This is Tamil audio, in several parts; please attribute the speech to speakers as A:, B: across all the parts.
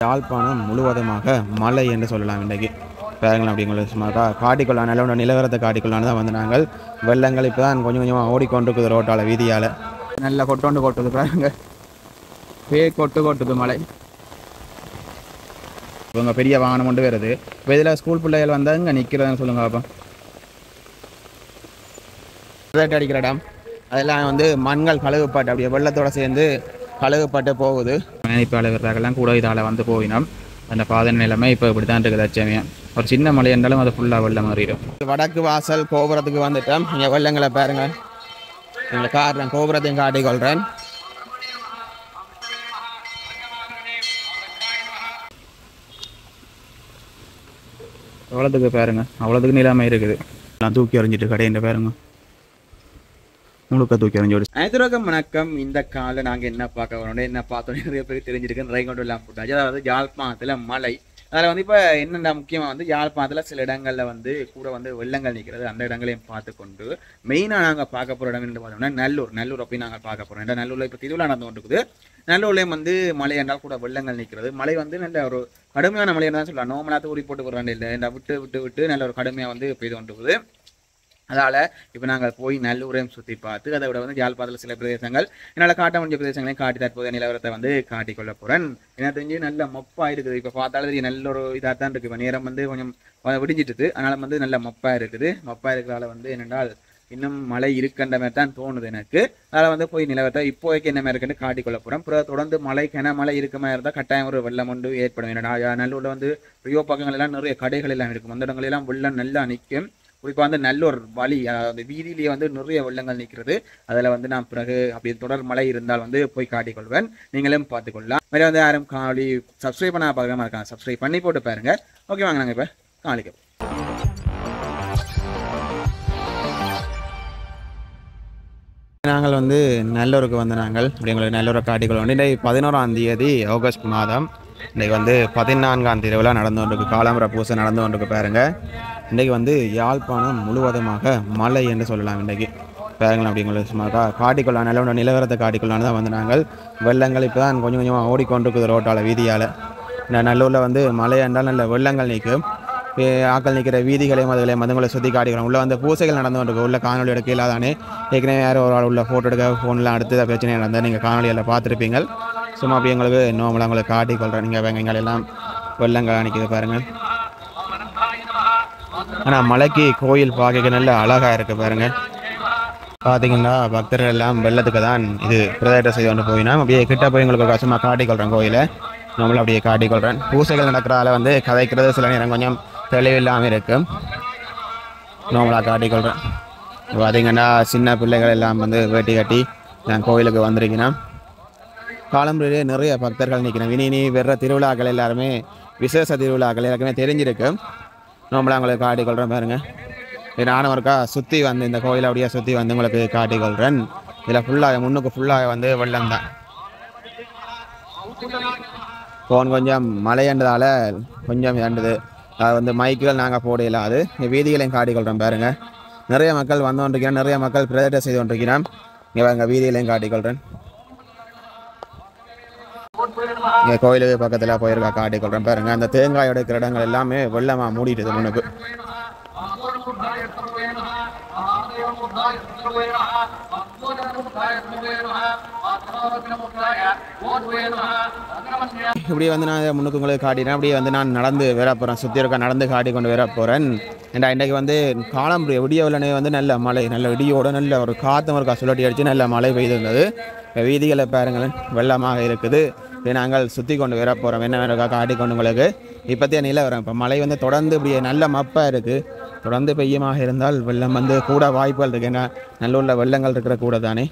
A: யாழ்ப்பாணம் முழுவதுமாக மழை என்று சொல்லலாம். இன்றைக்கு பாருங்கள் அப்படிங்களுக்கு சும்மா காட்டிக்கொள்ளான் நல்ல நிலவரத்தை காட்டிக்கொள்ளான்னு தான் வந்து நாங்கள் வெள்ளங்கள் இப்போ தான் கொஞ்சம் கொஞ்சமாக ஓடிக்கொண்டிருக்குது ரோட்டால் வீதியால் நல்லா கொட்டோண்டு கொட்டுது பாருங்க கொட்டுது மழை. இவங்க பெரிய வாகனம் கொண்டு வருது. இப்போ இதில் ஸ்கூல் பிள்ளைகள் வந்தால் இங்கே நிற்கிறதுன்னு சொல்லுங்க பாப்பா. அடிக்கிற இடம் அதெல்லாம் வந்து மண்கள் கழுகுப்பாட்டு அப்படியே வெள்ளத்தோடு சேர்ந்து கழுகுப்பட்டு போகுது. பயணிப்பாளர்களெல்லாம் கூட இதால் வந்து போயினோம். அந்த பாதை நிலைமை இப்போ இப்படி தான் இருக்குது. அச்சமயம் ஒரு சின்ன மழை என்றாலும் அது ஃபுல்லாக வெள்ளம் மாறிடும். வடக்கு வாசல் கோபுரத்துக்கு வந்துட்டோம். இங்கே வெள்ளங்களை பாருங்கள். எங்களை காரணம் கோபுரத்தையும் காட்டிக்கொள்கிறேன். அவ்வளோத்துக்கு பாருங்க, அவ்வளோத்துக்கு நிலைமை இருக்குது. நான் தூக்கி எறிஞ்சிட்டு கடையின் பாருங்க முழுக்க தூக்கி எறிஞ்சோடு. அனைத்துலகம் வணக்கம். இந்த காலில் நாங்கள் என்ன பார்க்க வரோம், என்ன பார்த்தோம் நிறைய பேர் தெரிஞ்சிருக்கேன். ரைகொண்டு எல்லாம் போட்டாச்சு. அதாவது யாழ்ப்பாணத்தில் மழை. அதில் வந்து இப்போ என்னென்ன முக்கியமாக வந்து யாழ்ப்பாணத்தில் சில இடங்களில் வந்து கூட வந்து வெள்ளங்கள் நிற்கிறது. அந்த இடங்களையும் பார்த்து கொண்டு மெயினாக நாங்கள் பார்க்க போகிற இடம் என்று பார்த்தோம்னா நல்லூர் அப்படி நாங்கள் பார்க்க போகிறோம். ஏன்னா நல்லூரில் இப்போ திருவிழா நடந்து கொண்டிருக்குது. நல்லூர்லேயும் வந்து மழை என்றால் கூட வெள்ளங்கள் நிற்கிறது. மழை வந்து நல்ல ஒரு கடுமையான மழை தான் சொல்லலாம். நோமலாத்து ஊறி போட்டு போடுறாங்க இல்லை, இந்த விட்டு நல்ல ஒரு கடுமையாக வந்து பெய்து கொண்டிருக்குது. அதால் இப்போ நாங்கள் போய் நல்லூரையும் சுற்றி பார்த்து அதை விட வந்து யாழ்ப்பாணத்தில் சில பிரதேசங்கள் என்னால் காட்ட முடிஞ்ச பிரதேசங்களையும் காட்டி தற்போதைய நிலவரத்தை வந்து காட்டிக்கொள்ள போகிறேன். என்ன தெரிஞ்சு நல்ல மொப்பாக இருக்குது. இப்போ பார்த்தாலும் தெரியும் நல்ல ஒரு இதாக தான் இருக்குது. இப்போ நேரம் வந்து கொஞ்சம் விடிஞ்சிட்டுது. அதனால் வந்து நல்ல மொப்பாக இருக்குது. மொப்பாக இருக்கிறதால வந்து என்னென்றால் இன்னும் மழை இருக்கின்ற மாதிரி தான் தோணுது எனக்கு. அதில் வந்து போய் நிலவரத்தை இப்போதைக்கு என்ன மாதிரி இருக்குன்னு காட்டிக்கொள்ள போகிறோம். அப்புறம் தொடர்ந்து கனமழை இருக்க மாதிரி இருந்தால் கட்டாயம் ஒரு வெள்ளம் ஒன்று ஏற்படும். ஏன்னா நல்லூரில் வந்து ரியோ பக்கங்கள் எல்லாம் நிறைய கடைகள் எல்லாம் இருக்கும். அந்த இடங்களெல்லாம் வெள்ளம் நல்லா நிற்கும். குறிப்பாக வந்து நல்ல ஒரு வழி, அதாவது வீதியிலேயே வந்து நிறைய வெள்ளங்கள் நிற்கிறது. அதில் வந்து நான் பிறகு அப்படி தொடர் மழை இருந்தால் வந்து போய் காட்டிக்கொள்வேன். நீங்களும் பார்த்துக்கொள்ளலாம். வேறு வந்து யாரும் காணொலி சப்ஸ்கிரைப் பண்ண பார்க்காம இருக்காங்க, சப்ஸ்கிரைப் பண்ணி போட்டு பாருங்க. ஓகே வாங்க நாங்கள் இப்போ காணொலிக்கு. நாங்கள் வந்து நல்லூருக்கு வந்து நாங்கள் அப்படி உங்களுக்கு நல்லூரை காட்டிக்கொள்வோம். இன்றைக்கு 11ஆம் தேதி ஆகஸ்ட் மாதம். இன்றைக்கு வந்து 14ஆம் திருவிழா நடந்து கொண்டிருக்கு. காலம்பர பூசை நடந்து கொண்டிருக்கு பாருங்க. இன்றைக்கு வந்து யாழ்ப்பாணம் முழுவதுமாக மழை என்று சொல்லலாம். இன்றைக்கு பாருங்கள் அப்படிங்களுக்கு சும்மா காட்டிக்கொள்ளான் நல்ல நிலவரத்தை காட்டிக்கொள்ளான்னு தான் வந்து நாங்கள் வெள்ளங்கள் இப்போ தான் கொஞ்சம் கொஞ்சமாக ஓடிக்கொண்டிருக்குது ரோட்டால் வீதியால். இந்த நல்லூரில் வந்து மழை என்றால் நல்ல வெள்ளங்கள் நிற்கும். ஆக்கள் நிற்கிற வீதிகளையும் அதுகளையும் மதங்களை சுற்றி காட்டிக்கிறோம். உள்ள வந்து பூசைகள் நடந்து கொண்டிருக்கு. உள்ள காணொலி எடுக்க இல்லாதானே ஏற்கனவே யாரும் ஒரு ஆள் உள்ள ஃபோட்டோ எடுக்க ஃபோன்லாம் எடுத்து பிரச்சனை நடந்தால் நீங்கள் காணொலியில் பார்த்துருப்பீங்க. சும்மா அப்படி எங்களுக்கு நோம்பலாக உங்களுக்கு காட்டிக்கொள்கிறேன். நீங்கள் வெங்காயங்கள் எல்லாம் வெள்ளங்கள் நிற்கிது பாருங்கள். ஆனால் மலைக்கு கோயில் பார்க்க நல்ல அழகாக இருக்குது பாருங்கள். பார்த்தீங்கன்னா பக்தர்கள் எல்லாம் வெள்ளத்துக்கு தான் இது பிரதேசம் செய்து கொண்டு போயினா அப்படியே கிட்ட போய் உங்களுக்கு கஷ்டமாக காட்டிக்கொள்கிறேன். கோயிலை நம்மளும் அப்படியே காட்டிக்கொள்கிறேன். பூசைகள் நடக்கிறதால வந்து கதைக்கிறது சில நேரம் கொஞ்சம் தெளிவில்லாமல் இருக்கும். நம்மளாக காட்டிக்கொள்கிறேன். பார்த்தீங்கன்னா சின்ன பிள்ளைகள் எல்லாம் வந்து வேட்டி கட்டி நான் கோயிலுக்கு வந்திருக்கேன். காலம்புரையிலே நிறைய பக்தர்கள் நிற்கிறேன். இனி வர்ற திருவிழாக்கள் எல்லாருமே விசேஷ திருவிழாக்கள் எல்லாருக்குமே தெரிஞ்சிருக்கும். நம்மளாம் உங்களுக்கு காட்டிக்கொள்கிறேன் பாருங்கள். நானும் ஒருக்கா சுற்றி வந்து இந்த கோயிலை அப்படியே சுற்றி வந்து உங்களுக்கு காட்டிக்கொள்கிறேன். இதில் ஃபுல்லாக முன்னுக்கு ஃபுல்லாக வந்து வெள்ளம் தான். ஃபோன் கொஞ்சம் மழைன்றதால கொஞ்சம் ஏண்டுது. அது வந்து மைக்குகள் நாங்கள் போட இல்லாது வீதிகளையும் காட்டிக்கொள்கிறோம் பாருங்கள். நிறைய மக்கள் வந்து கொண்டிருக்கிறேன். நிறைய மக்கள் பிரதேசம் செய்து கொண்டிருக்கிறேன். இங்கே எங்கள் வீதிகளையும் காட்டிக்கொள்கிறேன். இங்கே கோயிலுக்கு பக்கத்தில் போயிருக்கா காட்டிக்கொள்கிறேன் பாருங்கள். அந்த தேங்காய் எடுக்கிற இடங்கள் எல்லாமே வெள்ளமாக மூடிட்டுது முன்னுக்கு. இப்படி வந்து நான் முன்னுக்கு உங்களுக்கு காட்டினேன். அப்படியே வந்து நான் நடந்து வர போகிறேன். சுற்றி இருக்க நடந்து காட்டி கொண்டு வர போகிறேன். ஏன்னா இன்றைக்கு வந்து காலம்புரிய விடிய வெள்ளனே வந்து நல்ல மழை, நல்ல இடியோட நல்ல ஒரு காற்று ஒரு சுழட்டி அடித்து நல்ல மழை பெய்திருந்தது. வீதிகளை பாருங்களேன் வெள்ளமாக இருக்குது. நாங்கள் சுற்றி கொண்டு வர போகிறோம். என்ன வேணுக்கா காட்டிக்கொண்டு உங்களுக்கு இப்போத்தைய நிலவரம். இப்போ மழை வந்து தொடர்ந்து இப்படியே நல்ல மப்பாக இருக்குது. தொடர்ந்து பெய்யமாக இருந்தால் வெள்ளம் வந்து கூட வாய்ப்புகள் இருக்குது. ஏன்னா நல்லூரில் வெள்ளங்கள் இருக்கிற கூட தானே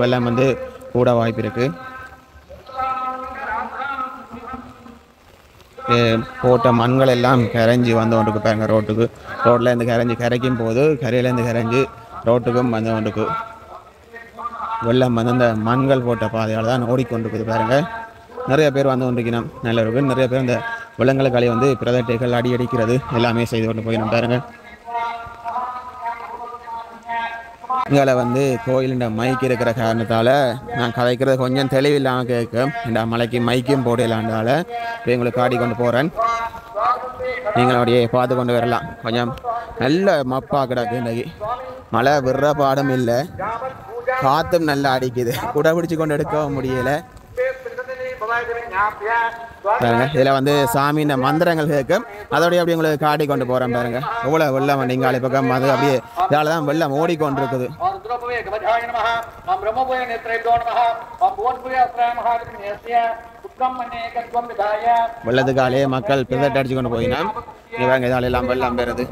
A: வெள்ளம் வந்து கூட வாய்ப்பு இருக்குது. போட்ட மண்கள் எல்லாம் கரைஞ்சி வந்து கொண்டுக்கு பாருங்க. ரோட்டில் இருந்து கரைக்கும் போது கரையிலேருந்து கரைஞ்சி ரோட்டுக்கும் வந்து கொண்டுக்கு வெள்ளம் வந்து அந்த மண்கள் போட்ட பாதையால் தான் ஓடிக்கொண்டிருக்குது பாருங்கள். நிறைய பேர் வந்து கொண்டிருக்கணும். நல்ல இருக்கு. நிறைய பேர் இந்த வெள்ளங்களுக்காலே வந்து பிரதட்டைகள் அடிக்கிறது எல்லாமே செய்து கொண்டு போயிடும் பாருங்கள். இங்கே வந்து கோயிலுண்ட மைக் இருக்கிற காரணத்தால் நான் கதைக்கிறது கொஞ்சம் தெளிவில்லாமல் கேட்கும். இந்த மலைக்கு மைக்கும் போடலான்றதால இப்போ எங்களுக்கு காட்டி கொண்டு போகிறேன். நீங்கள் அப்படியே பார்த்து கொண்டு வரலாம். கொஞ்சம் நல்ல மப்பாக கிடக்கு. இன்றைக்கி மழை விடுற பாடம் இல்லை, காற்றும் நல்லா அடிக்குது. குடை பிடிச்சி கொண்டு எடுக்க முடியலை. இதில் வந்து சாமியின் மந்திரங்கள் கேட்கும். அதோடய அப்படி உங்களுக்கு காட்டி கொண்டு போகிறேன் பாருங்க. எவ்வளோ வெள்ளம் வண்டிங்காலி பக்கம் அது அப்படியே இதால் தான் வெள்ளம் ஓடிக்கொண்டிருக்குது. வெள்ளத்துக்காலே மக்கள் பிதட்டு அடிச்சு கொண்டு போயினா இவங்க இதால் எல்லாம் வெள்ளம் பெறுது.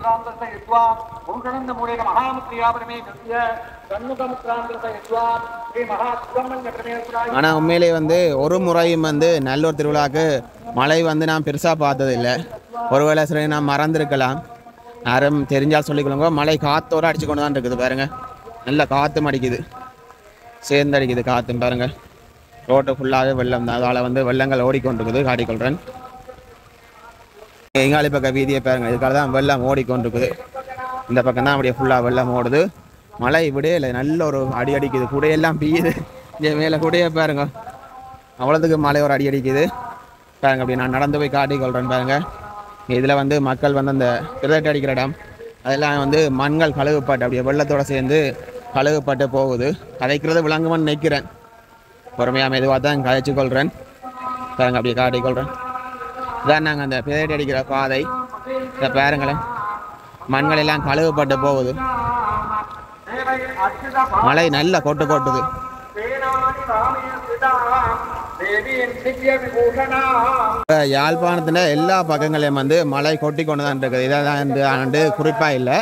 A: ஆனால் உண்மையிலே வந்து ஒரு முறையும் வந்து நல்லூர் திருவிழாவுக்கு மழை வந்து நான் பெருசாக பார்த்ததில்லை. ஒருவேளை சரி நான் மறந்துருக்கலாம், யாரும் தெரிஞ்சால் சொல்லிக்கொள்ளுங்க. மழை காற்றோடு அடிச்சு கொண்டு தான் இருக்குது பாருங்க. நல்ல காற்றும் அடிக்குது, சேர்ந்து அடிக்குது காற்றும் பாருங்க. ரோட்டு ஃபுல்லாகவே வெள்ளம் தான். அதனால் வந்து வெள்ளங்கள் ஓடிக்கொண்டிருக்குது. காட்டிக்கொள்கிறேன். எங்காலி பக்கம் வீதியை பாருங்க. இதுக்காக தான் வெள்ளம் ஓடிக்கொண்டிருக்குது. இந்த பக்கம் தான் அப்படியே ஃபுல்லாக வெள்ளம் ஓடுது. மழை விடையில நல்ல ஒரு அடி அடிக்குது. குடையெல்லாம் பெய்யுது. இங்கே மேலே குடையை பாருங்க, அவ்வளோத்துக்கு மழை ஒரு அடி அடிக்குது பாருங்க. அப்படி நான் நடந்து போய் காட்டிக்கொள்கிறேன் பாருங்க. இதில் வந்து மக்கள் வந்து அந்த பிதட்டு அடிக்கிற இடம் அதெல்லாம் வந்து மண்கள் கழுவுப்பட்டு அப்படியே வெள்ளத்தோடு சேர்ந்து கழுவுப்பட்டு போகுது. கதைக்கிறது விளங்குமான்னு நினைக்கிறேன். பொறுமையாக மெதுவாக தான் கதைச்சு கொள்கிறேன் பாருங்க. அப்படியே காட்டிக்கொள்கிறேன். இதான் நாங்கள் அந்த பிதட்டு அடிக்கிற பாதை. இதை பாருங்களேன், மண்கள் எல்லாம் கழுவுப்பட்டு போகுது. மழை நல்ல கொட்டுது. யாழ்ப்பாணத்தில் எல்லா பக்கங்களையும் வந்து மழை கொட்டி கொண்டு தான் இருக்குது. இதான் இந்த ஆண்டு குறிப்பாக இல்லை.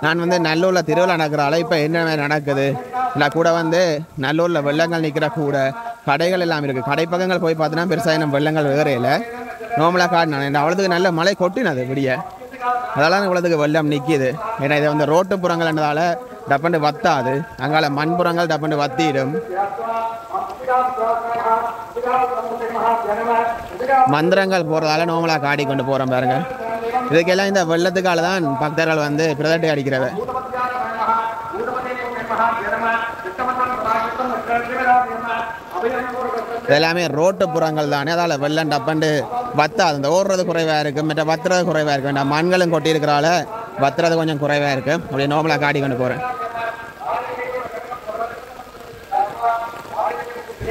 A: நான் வந்து நல்லூரில் திருவிழா நடக்கிறால இப்போ என்ன நடக்குது இல்லை கூட வந்து நல்லூரில் வெள்ளங்கள் நிற்கிற கூட கடைகள் எல்லாம் இருக்குது. கடை பக்கங்கள் போய் பார்த்தோன்னா பெருசாக நம்ம வெள்ளங்கள் வேறு இல்லை. நோமலாக காட்டினேன் அவ்வளோத்துக்கு நல்ல மழை கொட்டினது விடிய. அதெல்லாம் இவ்வளோத்துக்கு வெள்ளம் நிற்கிது. ஏன்னா இதை வந்து ரோட்டு புறங்கள்ன்றதால டப்பண்டு வத்தாது. அங்கால மண்புறங்கள் டப்பண்டு வத்திடும். மந்திரங்கள் போகிறதால நோமலாக காட்டி கொண்டு போகிறோம் பாருங்க. இதுக்கெல்லாம் இந்த வெள்ளத்துக்கால தான் பக்தர்கள் வந்து பிரதட்டை அடிக்கிறவ. இதெல்லாமே ரோட்டு புறங்கள் தானே, அதால் வெள்ளம் டப்பண்டு வத்தாது. அந்த ஓடுறது குறைவாக இருக்குது, மற்ற வத்துறது குறைவாக இருக்குது. வேண்டாம் மண்களும் கொட்டி இருக்கிறால வத்துறது கொஞ்சம் குறைவாக இருக்குது. அப்படியே நோமலாக காட்டி கொண்டு போகிறேன்.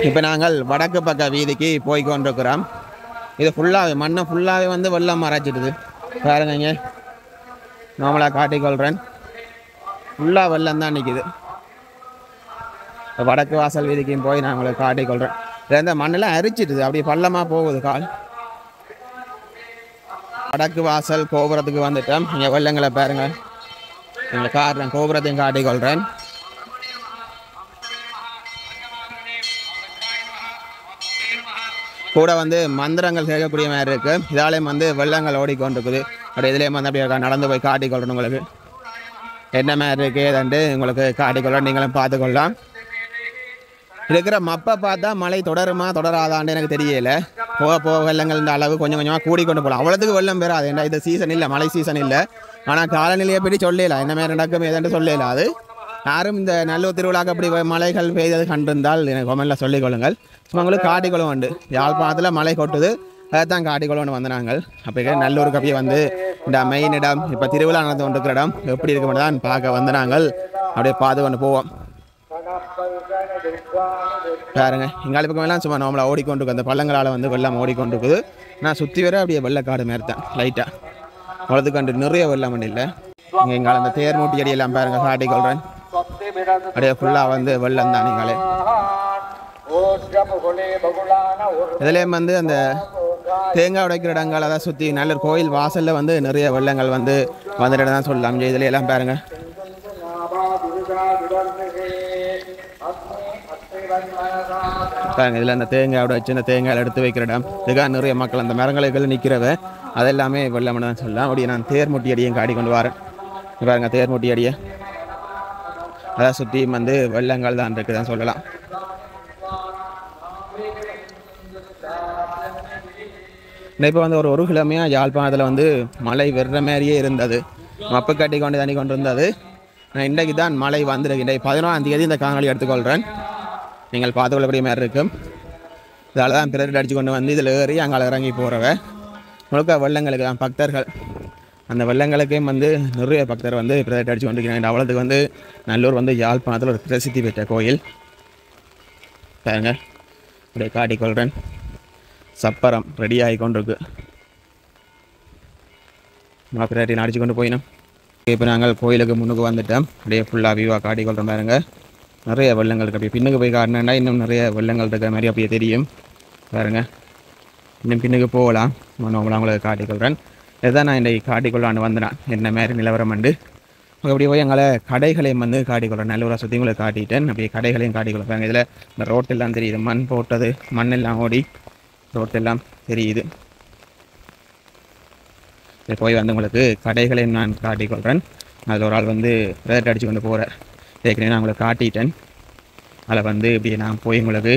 A: இப்போ நாங்கள் வடக்கு பக்க வீதிக்கு போய் கொண்டிருக்கிறோம். இது ஃபுல்லாகவே மண்ணை ஃபுல்லாகவே வந்து வெள்ளம் மறைச்சிடுது பாருங்க. இங்கே நோமலாக காட்டிக்கொள்கிறேன். ஃபுல்லாக வெள்ளம் தான் நிற்கிது. வடக்கு வாசல் வீதிக்கும் போய் நான் உங்களுக்கு காட்டிக்கொள்கிறேன். இதில் இந்த மண்ணெல்லாம் அரிச்சிடுது, அப்படியே பள்ளமாக போகுது கால். வடக்கு வாசல் கோபுரத்துக்கு வந்துட்டோம். இங்கே வெள்ளங்களை பாருங்கள். எங்களை காட்டுறேன், கோபுரத்தையும் காட்டிக்கொள்கிறேன். கூட வந்து மந்திரங்கள் கேட்கக்கூடிய மாதிரி இருக்குது. இதாலேயும் வந்து வெள்ளங்கள் ஓடிக்கொண்டிருக்குது. அப்படி இதுலேயும் வந்து அப்படியே நடந்து போய் காட்டிக்கொள்ளணும். உங்களுக்கு என்ன மாதிரி இருக்குது ஏதாண்டு உங்களுக்கு காட்டிக்கொள்ளணும். நீங்களும் பார்த்துக்கொள்ளலாம். இருக்கிற மப்பை பார்த்தா மழை தொடருமா தொடராதான்னு எனக்கு தெரியலை. போக போக வெள்ளங்கள் இந்த அளவு கொஞ்சம் கொஞ்சமாக கூடிக்கொண்டு போகலாம். அவ்வளோத்துக்கு வெள்ளம் பெறாது. ஏன்னா இது சீசன் இல்லை, மழை சீசன் இல்லை. ஆனால் காலநிலையை பற்றி சொல்லலாம், என்ன மாதிரி நடக்கும் ஏதாண்டு சொல்லலாம். அது யாரும் இந்த நல்லூர் திருவிழாக்கு அப்படி மலைகள் பெய்தது கண்டிருந்தால் எனக்கு கொமெண்டில் சொல்லிக்கொள்ளுங்கள். சும்மா உங்களுக்கு காட்டிக்கொள்ள உண்டு. யாழ்ப்பாணத்தில் மழை கொட்டுது, அதைத்தான் காட்டிக்கொள்ளு வந்து நாங்கள். அப்போ நல்லூருக்கு அப்படியே வந்து இந்த மெயின் இடம் இப்போ திருவிழா நடந்து கொண்டிருக்கிற இடம் எப்படி இருக்க மட்டும் தான் பார்க்க வந்து நாங்கள் அப்படியே பார்த்து கொண்டு போவோம். பாருங்க இங்காலி பக்கம் எல்லாம் சும்மா நார்மலாக ஓடிக்கொண்டிருக்கு. அந்த பள்ளங்களால் வந்து வெள்ளம் ஓடிக்கொண்டிருக்குது. நான் சுற்றி வர அப்படியே வெள்ளக்காடு மாதிரி தான் லைட்டாக அவ்வளோத்துக்கு நிறைய வெள்ளம் ஒன்றும் இல்லை. இங்கே எங்கால அந்த தேர் மூட்டி அடியெல்லாம் பாருங்க காட்டிக்கொள்கிறேன். அப்படியே ஃபுல்லாக வந்து வெள்ளம் தான். நீங்களே இதுலேயும் வந்து அந்த தேங்காய் உடைக்கிற இடங்கள் அதை சுற்றி நல்ல கோயில் வாசலில் வந்து நிறைய வெள்ளங்கள் வந்து வந்துட்டு தான் சொல்லலாம். இதுல எல்லாம் பாருங்க. பாருங்க இதில் அந்த தேங்காயோட வச்சு அந்த தேங்காயில் எடுத்து வைக்கிற இடம் இதுக்காக நிறைய மக்கள் அந்த மரங்களுக்கு நிற்கிறவ அதெல்லாமே வெள்ளம்னு தான் சொல்லலாம். அப்படியே நான் தேர்முட்டி அடியும் காடி கொண்டு வரேன். பாருங்க தேர்முட்டி அடியை அதை சுற்றி வந்து வெள்ளங்கள் தான் இருக்குதான் சொல்லலாம். இப்போ வந்து ஒரு கிழமையாக யாழ்ப்பாணத்தில் வந்து மழை வெறுற மாதிரியே இருந்தது. மப்பு கட்டி கொண்டு தண்ணி கொண்டு இருந்தது. நான் இன்றைக்கு தான் மழை வந்திருக்கு. இன்றைக்கு 11ஆம் தேதி இந்த காணொலி எடுத்துக்கொள்கிறேன். நீங்கள் பார்த்துக்கொள்ளக்கூடிய மாதிரி இருக்கும். இதால் தான் பிறர் அடித்து கொண்டு வந்து இதில் ஏறி அங்கே இறங்கி போகிறவ முழுக்க வெள்ளங்களுக்கு தான் பக்தர்கள். அந்த வெள்ளங்களுக்கே வந்து நிறைய பக்தர் வந்து பிறர் அடித்து கொண்டிருக்கிறாங்க. அவ்வளோத்துக்கு வந்து நல்லூர் வந்து யாழ்ப்பாணத்தில் ஒரு பிரசித்தி பெற்ற கோயில் பாருங்க. அப்படியே காட்டிக்கொள்கிறேன். சப்பரம் ரெடி ஆகி கொண்டிருக்கு. பிறரை அடித்து கொண்டு போயினோம். இப்போ நாங்கள் கோயிலுக்கு முன்னுக்கு வந்துட்டோம். அப்படியே ஃபுல்லாக வியூவாக காட்டிக்கொள்கிறோம் பாருங்க. நிறைய வெள்ளங்கள் இருக்குது. அப்படியே பின்னுக்கு போய் காட்டினா இன்னும் நிறைய வெள்ளங்கள் இருக்கிற மாதிரி அப்படியே தெரியும் பாருங்க. இன்னும் பின்னுக்கு போகலாம். உங்களுக்கு காட்டிக்கொள்கிறேன். இதுதான் நான் இன்றைக்கு காட்டிக்கொள்ளான்னு வந்தேன். என்ன மாதிரி நிலவரம் வந்து அப்படியே போய் எங்களை கடைகளையும் வந்து காட்டிக்கொள்கிறேன். நல்லூரை சுற்றி உங்களுக்கு காட்டிட்டேன். அப்படியே கடைகளையும் காட்டிக்கொள்ளுறாங்க. இதில் இந்த ரோட்டெல்லாம் தெரியுது. மண் போட்டது, மண்ணெல்லாம் ஓடி ரோட்டெல்லாம் தெரியுது. போய் வந்து உங்களுக்கு கடைகளையும் நான் காட்டிக்கொள்கிறேன். அதில் ஒரு ஆள் வந்து ரேட் அடித்து கொண்டு போகிறார். ஏற்கனவே நான் உங்களுக்கு காட்டிட்டேன். அதில் வந்து இப்படி நான் போய் உங்களுக்கு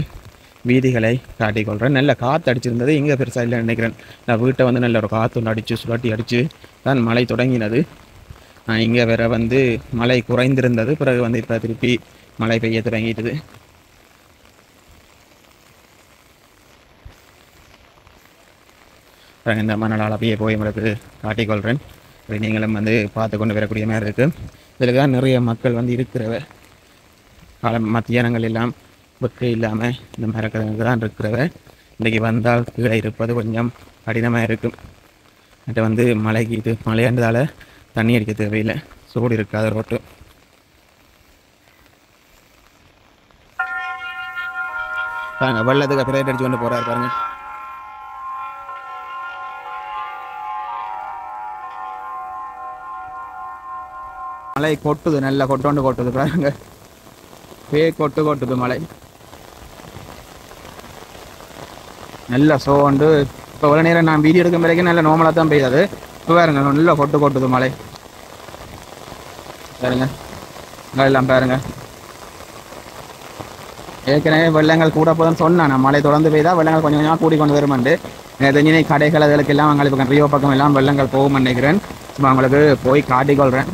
A: வீதிகளை காட்டிக்கொள்கிறேன். நல்ல காற்று அடிச்சிருந்தது. இங்கே பெருசாக இல்லை நினைக்கிறேன். நான் வீட்டை வந்து நல்ல ஒரு காற்று ஒன்று அடித்து சுழட்டி அடித்து தான் மழை தொடங்கினது. இங்கே வேற வந்து மழை குறைந்திருந்தது. பிறகு வந்து இப்போ திருப்பி மழை பெய்ய தொடங்கிட்டுது. இந்த மணலால் அப்படியே போய் உங்களுக்கு காட்டிக்கொள்கிறேன். அப்படி நீங்களும் வந்து பார்த்து கொண்டு வரக்கூடிய மாதிரி இருக்குது. இதில் தான் நிறைய மக்கள் வந்து இருக்கிறவ மத்தியானங்கள் எல்லாம் வெக்க இல்லாமல் இந்த மாதிரி தான் இருக்கிறவ. இன்றைக்கி வந்தால் கீழே இருப்பது கொஞ்சம் கடினமாக இருக்கும். அது வந்து மழைக்கு இது மழையாண்டதால் தண்ணி அடிக்க தேவையில்லை. சூடு இருக்காது ரோட்டு. பாருங்க வெள்ளத்துக்கு பிரேட் அடிச்சு கொண்டு போகிறாரு பாருங்க. மழை கொட்டுது, நல்லா கொட்டோண்டு கொட்டுது பாருங்க. கொட்டுது மழை நல்லா சோண்டு. இப்போ இவ்வளோ நேரம் நான் வீடியோ எடுக்கும் வரைக்கும் நல்லா நார்மலாக தான் பெய்யாது. இப்போ பாருங்க நல்லா கொட்டுது மழை பாருங்க. எல்லாம் பாருங்க. ஏற்கனவே வெள்ளங்கள் கூட போதுன்னு சொன்னேன். நான் மழை தொடர்ந்து பெய்தா வெள்ளங்கள் கொஞ்சம் கொஞ்சமாக கூடி கொண்டு வருமாண்டு. தெரிஞ்சு கடைகள் அதுக்கு எல்லாம் அவங்களுக்கு ரியோ பக்கம் எல்லாம் வெள்ளங்கள் போகும் நினைக்கிறேன். சும்மா அவங்களுக்கு போய் காட்டிக்கொள்கிறேன்.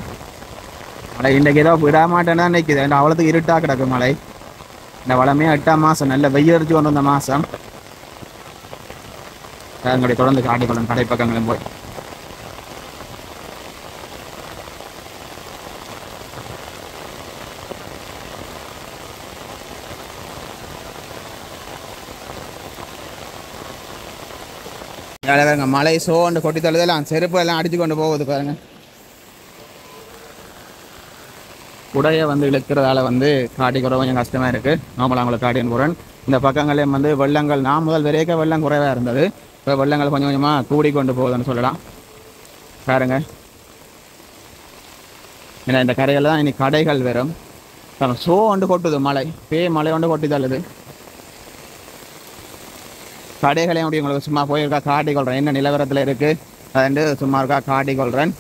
A: மழை இன்றைக்கு ஏதோ விட மாட்டேன்னா நினைக்குது. அவ்வளோத்துக்கு இருட்டாக கிடக்கு மழை. இந்த வளமே 8ஆம் மாதம் நல்ல வெயில் அடிச்சு கொண்டு வந்த மாதம். அதனுடைய தொடர்ந்து காட்டிக்கொள்ளும் கடை பக்கங்களும் போய். மழை சோண்டு கொட்டி தள்ளுதெல்லாம் செருப்பு எல்லாம் அடிச்சு கொண்டு போகுது பாருங்க. உடைய வந்து இழுக்கிறதால வந்து காட்டிக்குற கொஞ்சம் கஷ்டமாக இருக்குது. நார்மலாக அவங்களுக்கு காட்டின்னு போகிறேன். இந்த பக்கங்களையும் வந்து வெள்ளங்கள் நான் முதல் வரைக்கும் வெள்ளம் குறைவாக இருந்தது. இப்போ வெள்ளங்கள் கொஞ்சம் கொஞ்சமாக கூடி கொண்டு போகுதுன்னு சொல்லலாம் பாருங்க. ஏன்னா இந்த கரையில் தான் இன்னைக்கு கடைகள் வரும். சோ ஒன்று கொட்டுது மழை. மழை ஒன்று கொட்டி தள்ளுது. கடைகளையும் அப்படி உங்களுக்கு சும்மா போயிருக்கா காட்டிக்கொள்கிறேன். என்ன நிலவரத்தில் இருக்குது அதுண்டு சும்மா இருக்கா காட்டிக்கொள்கிறேன்.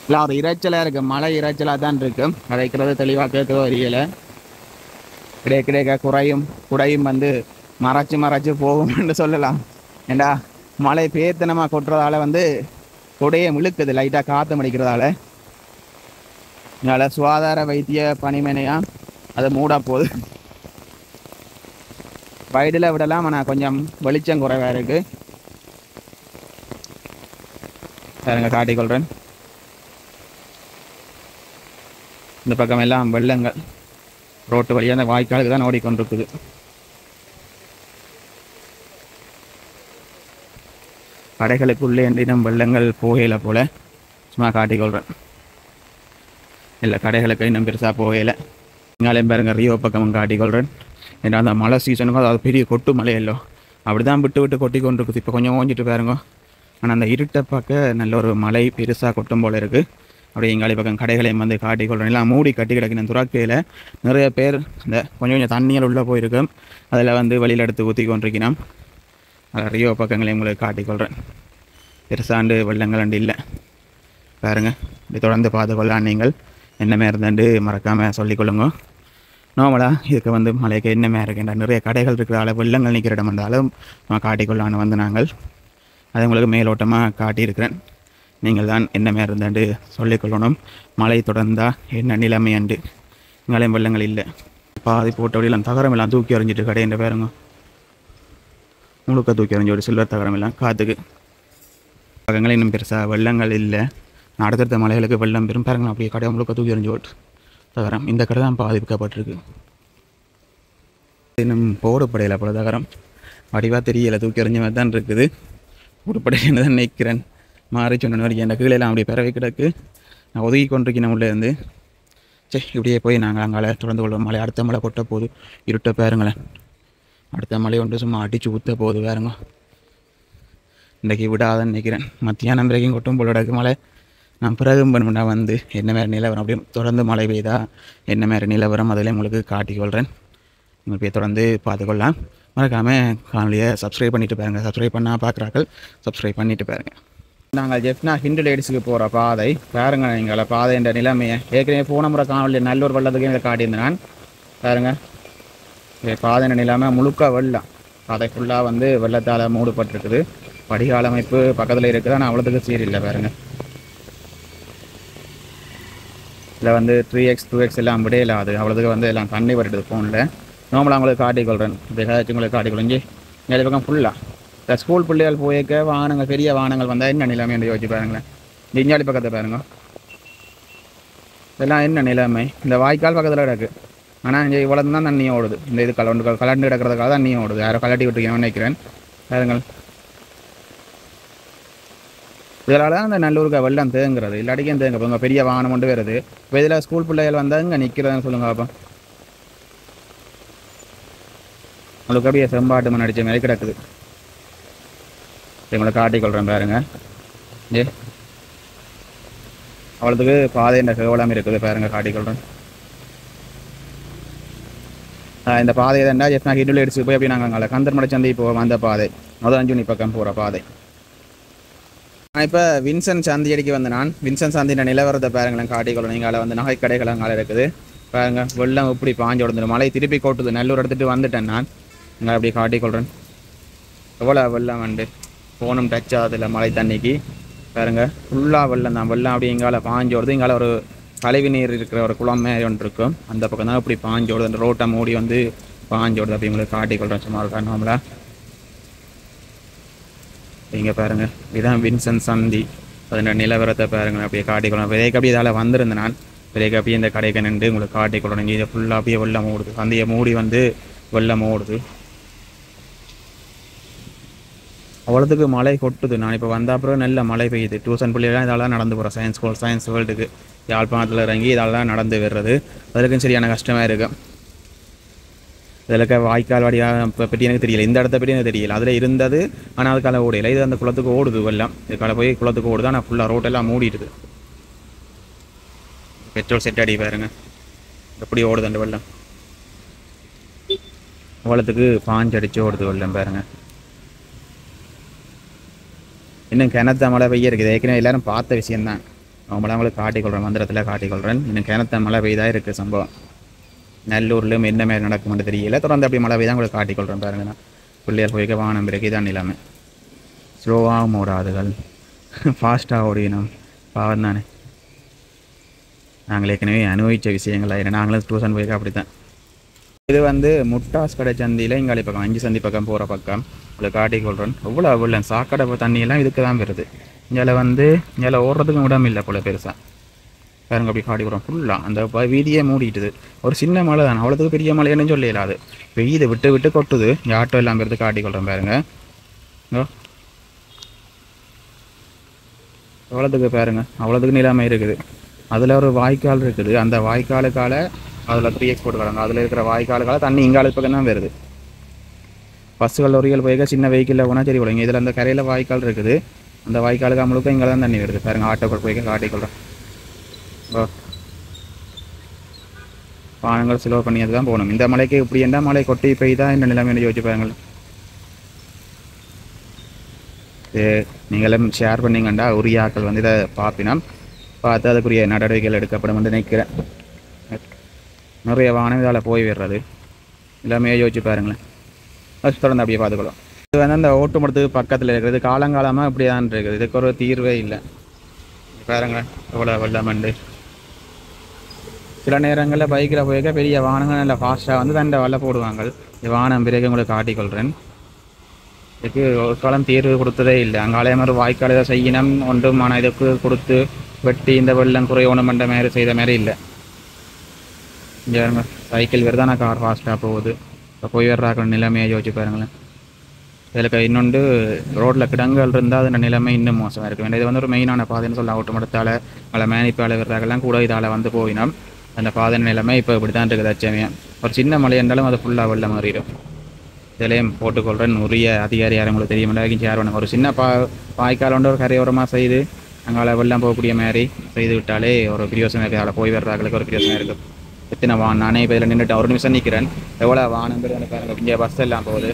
A: இல்லை ஒரு இறைச்சலாக இருக்குது. மழை இறைச்சலாக தான் இருக்குது. கதைக்கிறது தெளிவாக கேட்க வரையில கிடைக்க குறையும் வந்து மறைச்சு போகும்னு சொல்லலாம். ஏண்டா மழை பேத்தனமாக கொட்டுறதால வந்து கொடையை இழுக்குது. லைட்டாக காற்று மடிக்கிறதால. அதனால் சுகாதார வைத்திய பணிமனையாக அதை மூட போகுது. வயதில் விடலாம். ஆனால் கொஞ்சம் வெளிச்சம் குறைவாக இருக்குது. பாருங்க காட்டிக்கொள்கிறேன். இந்த பக்கம் எல்லாம் வெள்ளங்கள் ரோட்டு வழியாக அந்த வாய்க்காலுக்கு தான் ஓடிக்கொண்டிருக்குது. கடைகளுக்குள்ளே இன்னும் வெள்ளங்கள் போகையில போல சும்மா காட்டிக்கொள்கிறேன். இல்லை கடைகளுக்கு இன்னும் பெருசாக போகையில் இங்காலையும் பாருங்க ரியோ பக்கமும் காட்டிக்கொள்கிறேன். ஏன்னா அந்த மழை சீசனுக்கும் அது பெரிய கொட்டு மழை இல்லை. அப்படி தான் விட்டு கொட்டி கொண்டிருக்குது. இப்போ கொஞ்சம் ஓஞ்சிட்டு பாருங்க. ஆனால் அந்த இருட்டை பார்க்க நல்ல ஒரு மழை பெருசாக கொட்டும் போல் இருக்குது. அப்படியே எங்காலி பக்கம் கடைகளையும் வந்து காட்டிக்கொள்கிறேன். எல்லாம் மூடி கட்டி கிடக்கின துறக்கையில் நிறைய பேர் இந்த கொஞ்சம் தண்ணியில் உள்ளே போயிருக்கோம். அதில் வந்து வெளியில் எடுத்து ஊற்றி கொண்டிருக்கணும். அதில் ரியோ பக்கங்களையும் உங்களுக்கு காட்டிக்கொள்கிறேன். பெருசாண்டு வெள்ளங்கள் அண்டு இல்லை பாருங்கள். இப்படி தொடர்ந்து பார்த்துக்கொள்ளலாம். நீங்கள் என்னமே இருந்தாண்டு மறக்காமல் சொல்லிக்கொள்ளுங்க. நார்மலாக இதுக்கு வந்து மலைக்கு என்னமே இருக்கின்ற நிறைய கடைகள் இருக்கிறதால வெள்ளங்கள் நிற்கிற இடம் இருந்தாலும் காட்டிக்கொள்ளான்னு வந்து நாங்கள் அதை உங்களுக்கு மேலோட்டமாக காட்டியிருக்கிறேன். நீங்கள் தான் என்ன மாதிரி இருந்தாண்டு சொல்லிக்கொள்ளணும். மழை தொடர்ந்தா என்ன நிலைமை அண்டு இங்கேயும் வெள்ளங்கள் இல்லை. பாதி போட்ட வழியெல்லாம் தகரம் எல்லாம் தூக்கி எறிஞ்சிட்டு கடையின் பாருங்க, முழுக்க தூக்கி எறிஞ்சு ஒரு சில்வர் தகரம் எல்லாம் காற்றுக்கு. பக்கங்கள் இன்னும் பெருசாக வெள்ளங்கள் இல்லை. அடுத்தடுத்த மலைகளுக்கு வெள்ளம் பெரும் பாருங்கள். அப்படியே கடை முழுக்க தூக்கி எறிஞ்சு ஓட்டு தகரம். இந்த கடை தான் பாதிக்கப்பட்டிருக்கு. இன்னும் போடப்படையில் போல தகரம் வடிவாக தெரியலை, தூக்கி எறிஞ்ச மாதிரி தான் இருக்குது. போடப்படையின்னு தான் நிற்கிறேன். மாறி சொன்ன வரைக்கும் என் கீழெல்லாம் அப்படியே பிறவை கிடக்கு. நான் ஒதுக்கி கொண்டிருக்கேன் உள்ளே இருந்து. சரி, இப்படியே போய் நாங்கள் அங்கால தொடர்ந்து கொள்வோம். மழை அடுத்த மழை கொட்ட போகுது. இருட்ட பாருங்களேன், அடுத்த மழை ஒன்று சும்மா அடித்து ஊற்ற போகுது பாருங்க. இன்றைக்கி விடாதன்னு நினைக்கிறேன். மத்தியானம் வரைக்கும் கொட்டும் போல கிடக்கு மழை. நான் பிறகு பண்ணா வந்து என்ன மாதிரி நிலவரம் அப்படியே தொடர்ந்து மழை பெய்தா என்ன மாதிரி நிலவரம் அதில் உங்களுக்கு காட்டிக்கொள்கிறேன். நீங்கள் போய் தொடர்ந்து பார்த்துக்கொள்ளலாம். மறக்காமல் காணொலியை சப்ஸ்கிரைப் பண்ணிவிட்டு பாருங்கள். சப்ஸ்கிரைப் பண்ணால் பார்க்குறாக்கள் சப்ஸ்கிரைப் பண்ணிவிட்டு பாருங்கள். நாங்கள் ஜெஃப்னா ஹிந்து லேடிஸுக்கு போகிற பாதை பாருங்கள். எங்களை பாதை என்ற நிலைமையை ஏற்கனவே போன முறை காணொலி நல்லூர் வெள்ளத்துக்கு இதை காட்டியிருந்தேன் நான். பாருங்கள், பாதை நிலைமை முழுக்க வெள்ளம். பாதை ஃபுல்லாக வந்து வெள்ளத்தால் மூடப்பட்டிருக்குது. வடிகால் அமைப்பு பக்கத்தில் இருக்குது, ஆனால் அவ்வளோத்துக்கு சீரில்லை பாருங்கள். இதில் வந்து 3x 2x எல்லாம் விடையில அது அவ்வளோதுக்கு வந்து எல்லாம் தண்ணி வருது ஃபோனில். நார்மலாக உங்களுக்கு காட்டிக்கொள்கிறேன். இப்படி ஏதாச்சும் உங்களுக்கு காட்டிக்கொள்ளுஞ்சி இந்த பக்கம் ஃபுல்லாக இந்த ஸ்கூல் பிள்ளைகள் போயிருக்க வாகனங்கள் பெரிய வாகனங்கள் வந்தால் என்ன நிலைமை என்று யோசிச்சு பாருங்களேன். இஞ்சாடி பக்கத்தை பாருங்க, இதெல்லாம் என்ன நிலைமை. இந்த வாய்க்கால் பக்கத்தில் கிடக்கு, ஆனால் இங்கே இவ்வளோ தான் தண்ணி ஓடுது. இந்த இது கலண்டு கிடக்கிறதுக்காக தான் தண்ணி ஓடுது. யாரோ கலட்டி விட்டுருக்கேன் நினைக்கிறேன் பாருங்கள். இதனால தான் அந்த நல்லூருக்கு வெள்ளம் தேங்குறது. இல்லாட்டிக்கும் தேங்க போங்க, பெரிய வாகனம் கொண்டு வருது. இப்போ இதில் ஸ்கூல் பிள்ளைகள் வந்தால் இங்கே நிற்கிறதுன்னு சொல்லுங்க. அப்போ உங்களுக்கு அப்படியே செம்பாட்டு மண் அடித்த மாதிரி கிடக்குது. உங்களை காட்டிக்கொள்கிறேன் பாருங்க. ஏ அவ்வளோத்துக்கு பாதை என்ற கேவலம் இருக்குது பாருங்க, காட்டிக்கொள்கிறேன். இந்த பாதையை தான்டா ஜெஃப்னா ஹிண்டு எடுத்து போய் அப்படி நாங்கள் அங்கே கந்தர்மடை சந்தை போவோம். அந்த பாதை முதல் 5 மணி பக்கம் போகிற பாதை. நான் இப்போ வின்சன் சந்தி அடிக்க வந்து நான் வின்சன் சந்தின நிலவரத்தை பாருங்களேன் காட்டிக்கொள்ளணும். இங்கே வந்து நகை கடைகள் அங்கே இருக்குது பாருங்க. வெள்ளம் இப்படி பாஞ்சு விடுந்துடும். மழை திருப்பி கொட்டுது. நல்லூர் எடுத்துகிட்டு வந்துட்டேன் நான். இங்கே அப்படி காட்டிக்கொள்கிறேன். எவ்வளோ வெள்ளம் வந்து ஃபோனும் டச் ஆகுதில்ல மழை தண்ணிக்கு பாருங்க. ஃபுல்லாக வெள்ளம் தான். வெள்ளம் அப்படி எங்கால பாஞ்சு விடுது. இங்கால ஒரு கழிவு நீர் இருக்கிற ஒரு குளம் மாதிரி ஒன்று இருக்கும். அந்த பக்கம் தான் இப்படி பாஞ்சு விடுது. அந்த ரோட்டை மூடி வந்து பாஞ்சு விடுது. அப்படி உங்களுக்கு காட்டிக்கொள்கிறேன் சும்மா இருக்கா நாமளா. இங்கே பாருங்கள், இதுதான் வின்சன் சந்தி. அதோட நிலவரத்தை பாருங்கள் அப்படியே காட்டிக்கொள்ளணும். விதைக்கு அப்படியே இதால் வந்திருந்தேன் நான். விதைக்கு அப்படியே இந்த கடைக்கு நின்று உங்களுக்கு காட்டிக்கொள்ளணும். இங்கே இதை ஃபுல்லாக அப்படியே வெள்ளம் ஓடுது. சந்தையை மூடி வந்து வெள்ளம் ஓடுது. அவ்வளோத்துக்கு மழை கொட்டுது. நான் இப்போ வந்த அப்புறம் நல்ல மழை பெய்யுது. டியூஷன் பிள்ளைலாம் இதால் தான் நடந்து போகிறேன். சயின்ஸ் வேர்ல்டுக்கு யாழ்ப்பாணத்தில் இறங்கி இதால் தான் நடந்து வர்றது. அதுக்கும் சரியான கஷ்டமாக இருக்கும். இதில் வாய்க்கால் வாடியாக பற்றி எனக்கு தெரியல. இந்த இடத்த பற்றி எனக்கு தெரியல. அதில் இருந்தது, ஆனால் அதுக்கால ஓடையில. இது அந்த குளத்துக்கு ஓடுது வெள்ளம். இதுக்கால போய் குளத்துக்கு ஓடுது. ஆனால் ஃபுல்லாக ரோட்டெல்லாம் மூடிடுது. பெட்ரோல் செட் அடி பாருங்க எப்படி ஓடுது அந்த வெள்ளம். அவ்வளோத்துக்கு பாஞ்சடிச்சு ஓடுது வெள்ளம் பாருங்க. இன்னும் கிணத்த மழை பெய்ய இருக்குது. ஏற்கனவே எல்லோரும் பார்த்த விஷயந்தான். அவங்களாம் உங்களுக்கு காட்டிக்கொள்கிறேன், மந்திரத்தில் காட்டிக்கொள்கிறேன். இன்னும் கிணத்த மழை பெய்தான் இருக்குது சம்பவம். நல்லூர்லையும் என்ன மாதிரி நடக்கும்னு தெரியல. தொடர்ந்து அப்படி மழை பெய்தான் உங்களுக்கு காட்டிக்கொள்கிறேன் பாருங்க. நான் பிள்ளையார் போய்க்க வாகனம் பிறகு இதான் நிலைமை. ஸ்லோவாகவும் ஓடாதுகள், ஃபாஸ்ட்டாக ஓடினோம். பாவம் தானே. நாங்கள் ஏற்கனவே அனுபவித்த விஷயங்கள். ஏன்னா நாங்களும் டியூஷன் போய்க்க அப்படி தான். இது வந்து முட்டாஸ் கடை சந்தியில் இங்காலி பக்கம் 5 சந்தி பக்கம் போகிற பக்கம் உங்களுக்கு காட்டிக்கொள்கிறேன். எவ்வளோ அவ்வளோ சாக்கடை தண்ணியெல்லாம் இதுக்கு தான் வருது. இங்கே வந்து இங்கே ஓடுறதுக்கும் இடம் இல்லை போல பெருசாக பாருங்க. அப்படி காட்டிக்கிறோம் ஃபுல்லாக அந்த வீதியே மூடிட்டுது. ஒரு சின்ன மழை தான், அவ்வளோத்துக்கு பெரிய மழைன்னு சொல்லலாது. வெயில் விட்டு விட்டு கொட்டுது. ஆட்டோ எல்லாம் பெருது காட்டிக்கொள்கிறேன் பாருங்க. அவ்வளோத்துக்கு பாருங்க, அவ்வளோத்துக்கு நிலைமை இருக்குது. அதில் ஒரு வாய்க்கால் இருக்குது. அந்த வாய்க்காலுக்கால அதில் 3x போட்டுக்கிறாங்க. அதில் இருக்கிற வாய்க்காலுக்கால தண்ணி இங்கால பக்கம் தான் வருது. பஸ்ஸுகள் லொரிகள் போய்க்க சின்ன வெஹிக்கிளில் போனால் சரி போடுங்க. இதில் அந்த கரையில் வாய்க்கால் இருக்குது. அந்த வாய்க்காலுக்கு முழுக்க இங்கே தான் தண்ணி வருது பாருங்க. ஆட்டோக்கள் போய்க்க காட்டிக்கொள்கிறேன். வாகனங்கள் ஸ்லோ பண்ணியது தான் போகணும். இந்த மலைக்கு இப்படி என்ன மழை கொட்டி பெய்தான் இந்த நிலைமையை யோசிச்சு பாருங்கள். நீங்களும் ஷேர் பண்ணிங்கண்டா உரிய ஆக்கள் வந்து இதை பார்ப்பினா பார்த்து அதுக்குரிய நடவடிக்கைகள் எடுக்கப்படும் என்று நினைக்கிறேன். நிறைய வாகனம் இதால் போய் விடுறது எல்லாமே யோசிச்சு பாருங்களேன். தொடர்ந்து அப்படியே பார்த்துக்கலாம். இது வந்து அந்த ஓட்டுமரத்துக்கு பக்கத்தில் இருக்கிறது. காலங்காலமாக இப்படி தான் இருக்குது. இதுக்கு ஒரு தீர்வே இல்லை. பாருங்க எவ்வளோ வெள்ளமண்டு. சில நேரங்களில் பைக்கில் போயிருக்க பெரிய வாகனங்கள் நல்லா ஃபாஸ்ட்டாக வந்து தண்டை வல்ல போடுவாங்க. இந்த வாகனம் பிறகு உங்களுக்கு காட்டிக்கொள்கிறேன். இதுக்கு ஒரு காலம் தீர்வு கொடுத்ததே இல்லை. அங்காலே மாதிரி வாய்க்கால் இதை செய்யணும் ஒன்றுமான இதுக்கு கொடுத்து வெட்டி இந்த வெள்ளம் குறையணும் பண்ணுற மாதிரி செய்த மாதிரி இல்லை. இங்கே சைக்கிள் வேறு தான் கார் ஃபாஸ்ட்டாக போகுது. இப்போ போய் வர்றாக்கிற நிலைமையை யோசிச்சு பாருங்களேன். இதில் இன்னொன்று ரோட்டில் கிடங்குகள் இருந்தால் அதோட நிலைமை இன்னும் மோசமாக இருக்கும். இது வந்து ஒரு மெயினான பாதைன்னு சொல்லலாம். ஓட்டமடத்தால் மழை மேனிப்பால் வர்றாங்கெல்லாம் கூட இதால் வந்து போயினோம். அந்த பாதை நிலைமை இப்போ இப்படி தான் இருக்குது. அச்சமையாக ஒரு சின்ன மழை இருந்தாலும் அது ஃபுல்லாக வெள்ளம் மாறிடும். இதிலையும் போட்டுக்கொள்கிறேன். உரிய அதிகாரி யாரும் உங்களுக்கு தெரியும் ஷேர் பண்ணுங்க. ஒரு சின்ன வாய்க்கால் ஒன்று ஒரு கரையோரமாக செய்து அங்கால வெள்ளம் போகக்கூடிய மாதிரி செய்து விட்டாலே ஒரு பிரியோசனம் இருக்குது. அதில் போய் வர்றாங்களுக்கு ஒரு பிரியோசனம் இருக்குது. எத்தனை நானே இப்போ இதில் நின்றுட்டு ஒரு நிமிஷம் நிற்கிறேன். எவ்வளோ வானம் பாருங்கள். இங்கே பஸ் எல்லாம் போகுது.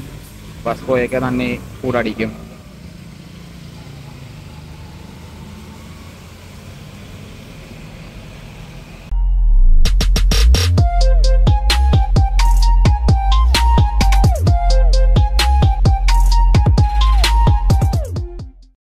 A: பஸ் போயிருக்க தண்ணி கூட அடிக்கும்.